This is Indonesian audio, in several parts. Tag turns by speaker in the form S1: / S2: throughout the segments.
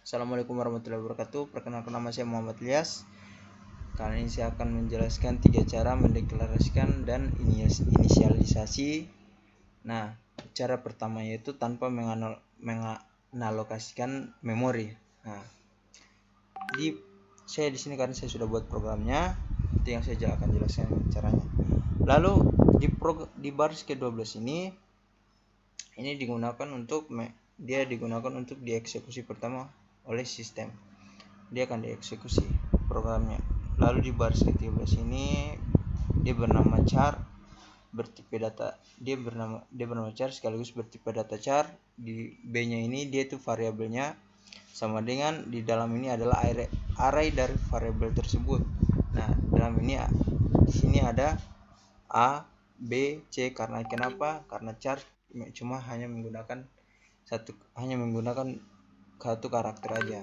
S1: Assalamualaikum warahmatullahi wabarakatuh. Perkenalkan, nama saya Muhammad Ilyas. Kali ini saya akan menjelaskan 3 cara mendeklarasikan dan inisialisasi. Nah, cara pertama yaitu tanpa mengalokasikan memori. Nah, saya di sini karena saya sudah buat programnya, itu yang saya akan jelaskan caranya. Lalu di baris ke-12 ini digunakan untuk dieksekusi pertama oleh sistem. Dia akan dieksekusi programnya. Lalu di baris ke-13 ini dia bernama char bertipe data. Dia bernama char sekaligus bertipe data char. Di B-nya ini dia itu variabelnya sama dengan di dalam ini adalah array dari variabel tersebut. Nah, di sini ada A, B, C. Kenapa? Karena char cuma hanya menggunakan satu karakter aja.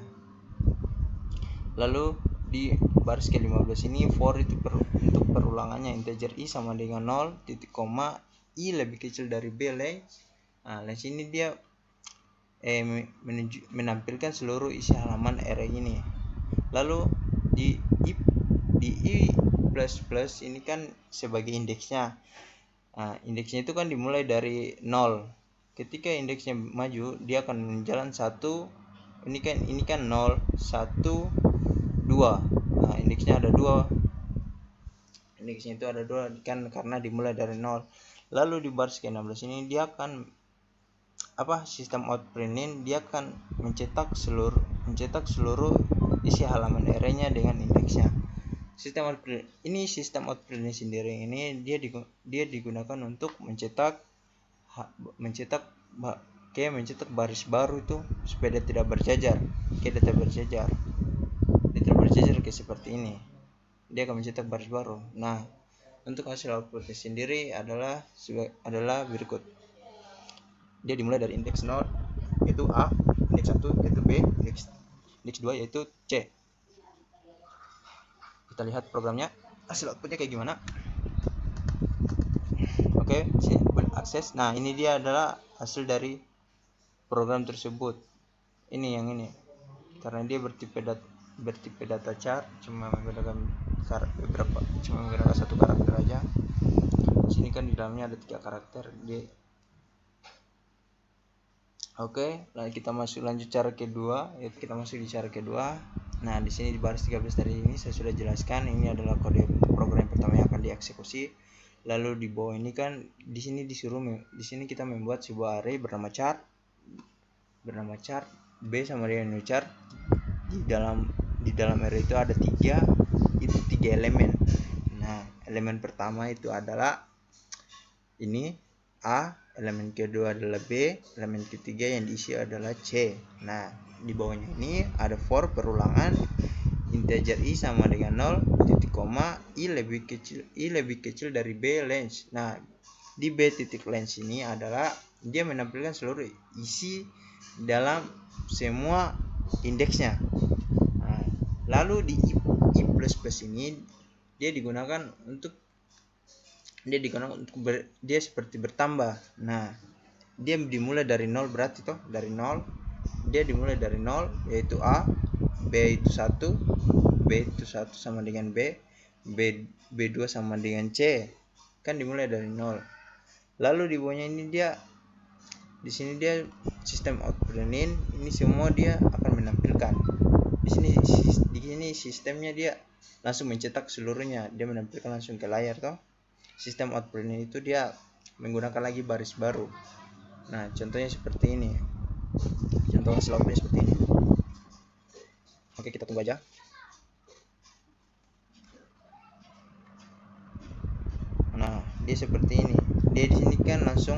S1: Lalu di baris ke-15 ini for itu untuk perulangannya integer i sama dengan 0, titik koma i lebih kecil dari b length. Nah, di sini dia menampilkan seluruh isi halaman array ini. Lalu di i++ ini kan sebagai indeksnya. Nah, indeksnya itu kan dimulai dari 0. Ketika indeksnya maju, dia akan menjalan 1. Ini kan 0, 1, 2. Nah, indeksnya ada 2. Indeksnya itu ada 2 kan karena dimulai dari 0. Lalu di baris ke-16 ini dia akan sistem outprinting, dia akan mencetak seluruh isi halaman array-nya dengan indeksnya. Sistem outprinting sendiri ini dia digunakan untuk mencetak baris baru itu supaya dia tidak berjajar. Dia kayak seperti ini. Dia akan mencetak baris baru. Nah, untuk hasil outputnya sendiri adalah berikut. Dia dimulai dari indeks 0 yaitu A, indeks 1 yaitu B, indeks 2 yaitu C. Kita lihat programnya, hasil outputnya kayak gimana. Oke, akses. Nah, ini dia adalah hasil dari program tersebut. Ini yang ini. Karena dia bertipe data char, cuma menggunakan satu karakter aja. Di sini kan di dalamnya ada 3 karakter. Oke, lalu kita lanjut cara kedua, yaitu kita masuk di cara kedua. Nah, di sini di baris 13 tadi ini saya sudah jelaskan, ini adalah kode program pertama yang akan dieksekusi. Lalu di bawah ini kan di sini kita membuat sebuah array bernama char B sama dengan new char. Di dalam array itu ada 3 elemen. Nah, elemen pertama itu adalah ini A, elemen kedua adalah B, elemen ketiga yang diisi adalah C. Nah, di bawahnya ini ada for perulangan integer i sama dengan 0, titik koma i lebih kecil dari b length. Nah, di b titik length ini adalah dia menampilkan seluruh isi dalam semua indeksnya. Nah, lalu di i++ ini dia digunakan untuk dia seperti bertambah. Nah, dia dimulai dari 0, berarti dari 0. Dia dimulai dari 0 yaitu A, B itu 1, B itu 1 sama dengan B2 sama dengan C. Kan dimulai dari 0. Lalu di bawahnya ini di sini dia sistem outprinting, ini semua dia akan menampilkan. Di sini sistemnya dia langsung mencetak seluruhnya, dia menampilkan langsung ke layar toh. Sistem outprinting itu dia menggunakan lagi baris baru. Nah, contohnya seperti ini. Contoh hasil outputnya seperti ini. Oke, kita tunggu aja. Nah, dia seperti ini. Dia di sini kan langsung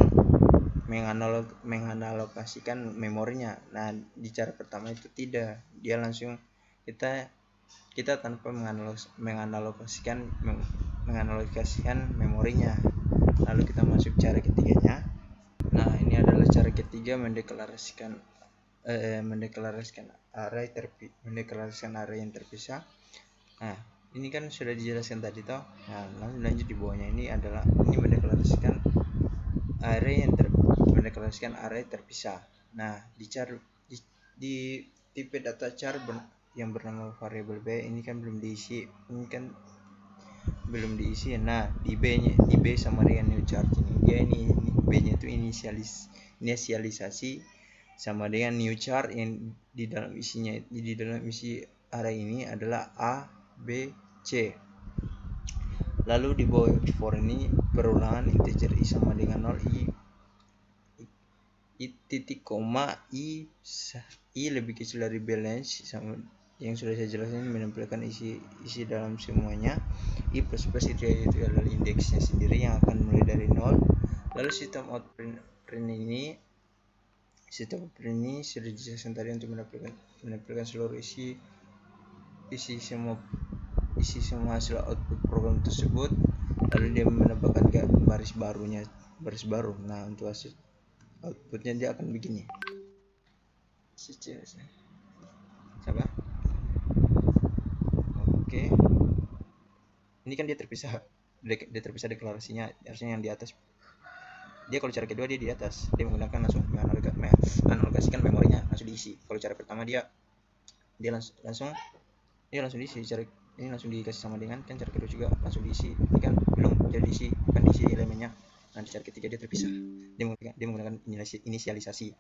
S1: menganalogasikan memorinya. Nah, di cara pertama itu tidak. Dia langsung kita tanpa menganalogasikan memorinya. Lalu kita masuk cara ketiganya. Nah, ini adalah cara ketiga mendeklarasikan array yang terpisah. Nah, ini kan sudah dijelaskan tadi toh. Nah, lanjut di bawahnya ini adalah mendeklarasikan array terpisah. Nah, di tipe data char yang bernama variabel b ini kan belum diisi, Nah, di B sama dengan new char ini. Dia ini B-nya itu inisialisasi sama dengan new char yang di dalam isi array ini adalah A, B, C. Lalu di bawah for ini perulangan integer i sama dengan 0, i titik koma i lebih kecil dari balance sama yang sudah saya jelaskan, menampilkan isi dalam semuanya. I plus plus itu adalah indeksnya sendiri yang akan mulai dari 0. Lalu sistem out print ini sudah dijelaskan tadi untuk menampilkan seluruh isi semua hasil output program tersebut. Lalu dia menambahkan baris baru. Nah, untuk hasil outputnya dia akan begini. Sabar. Oke. Ini kan dia terpisah deklarasinya, harusnya yang di atas. Dia kalau cara kedua dia di atas, dia menggunakan langsung mengalokasikan memorinya langsung diisi. Kalau cara pertama dia langsung diisi. Cara ini langsung dikasih sama dengan, kan cara kedua juga langsung diisi. Ini kan belum jadi diisi, bukan diisi elemennya. Nanti cara ketiga dia terpisah. Dia menggunakan inisialisasi.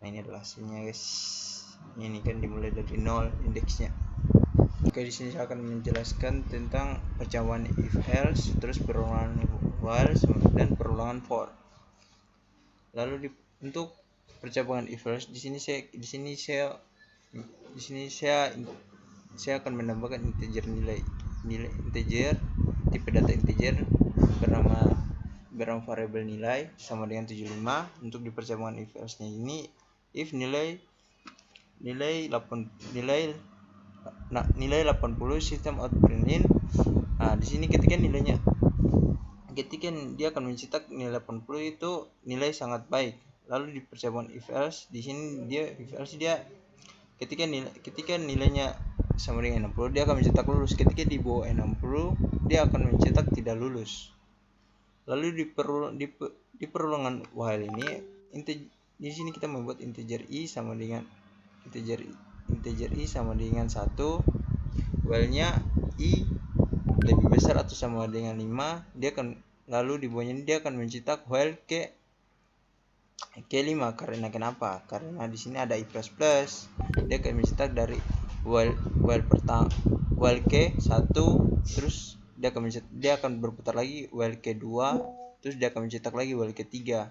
S1: Nah, ini adalah hasilnya, guys. Ini kan dimulai dari 0 indeksnya. Oke, di sini saya akan menjelaskan tentang percobaan if else, terus perulangan while dan perulangan for. Lalu untuk percobaan if else di sini saya akan menambahkan nilai integer tipe data integer bernama variabel nilai sama dengan 75. Untuk di percobaan if else-nya ini, if nilai 80 sistem out print in. Nah, di sini ketika dia akan mencetak nilai 80 itu nilai sangat baik. Lalu di percobaan if else di sini dia ketika nilainya sama dengan 60 dia akan mencetak lulus. Ketika di bawah 60 dia akan mencetak tidak lulus. Lalu di perulangan while ini di sini kita membuat integer i sama dengan 1, while-nya i lebih besar atau sama dengan 5, lalu di bawahnya dia akan mencetak while ke 5. Kenapa? Karena di sini ada i++. Dia akan mencetak dari while ke 1, terus dia akan berputar lagi while ke 2, terus dia akan mencetak lagi while ke 3.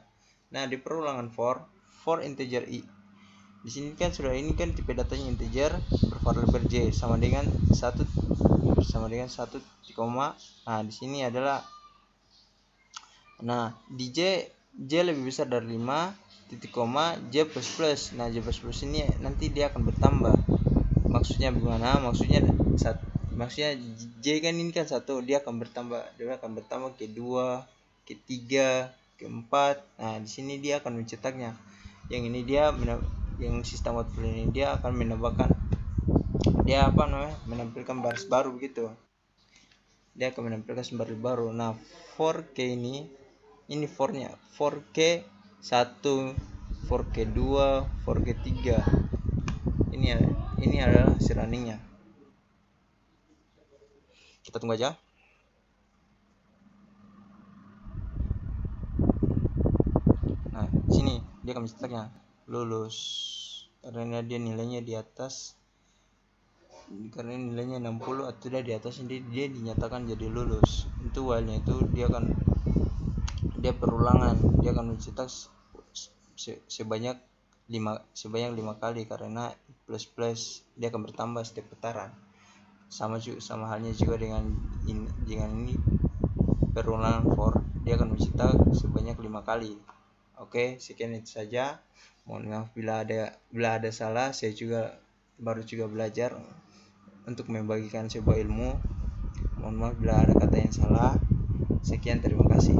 S1: Nah, di perulangan for integer i. Di sini kan ini kan tipe datanya integer bervariabel j sama dengan 1, Nah, di sini adalah di j lebih besar dari 5, titik koma j plus plus. Nah, j plus plus ini nanti dia akan bertambah. Maksudnya bagaimana? Maksudnya j kan ini kan 1, dia akan bertambah ke 2, ke 3, ke 4. Nah, di sini dia akan mencetaknya. Yang ini yang sistem output ini dia akan menampilkan baris baru begitu. Dia akan menampilkan baris baru. Nah, for k ini for-nya, for k 1, for k 2, for k 3. Ini adalah hasil runningnya. Kita tunggu aja. Nah, di sini dia akan mencetaknya lulus karena dia nilainya di atas, karena nilainya 60 atau di atas, dia dinyatakan jadi lulus. Untuk while-nya itu dia perulangan, dia akan mencetak sebanyak 5 kali karena plus dia akan bertambah setiap putaran. Sama halnya juga dengan ini perulangan for, dia akan mencetak sebanyak 5 kali. Oke, sekian itu saja. Mohon maaf bila ada salah, saya baru belajar untuk membagikan sebuah ilmu. Mohon maaf bila ada kata yang salah. Sekian, terima kasih.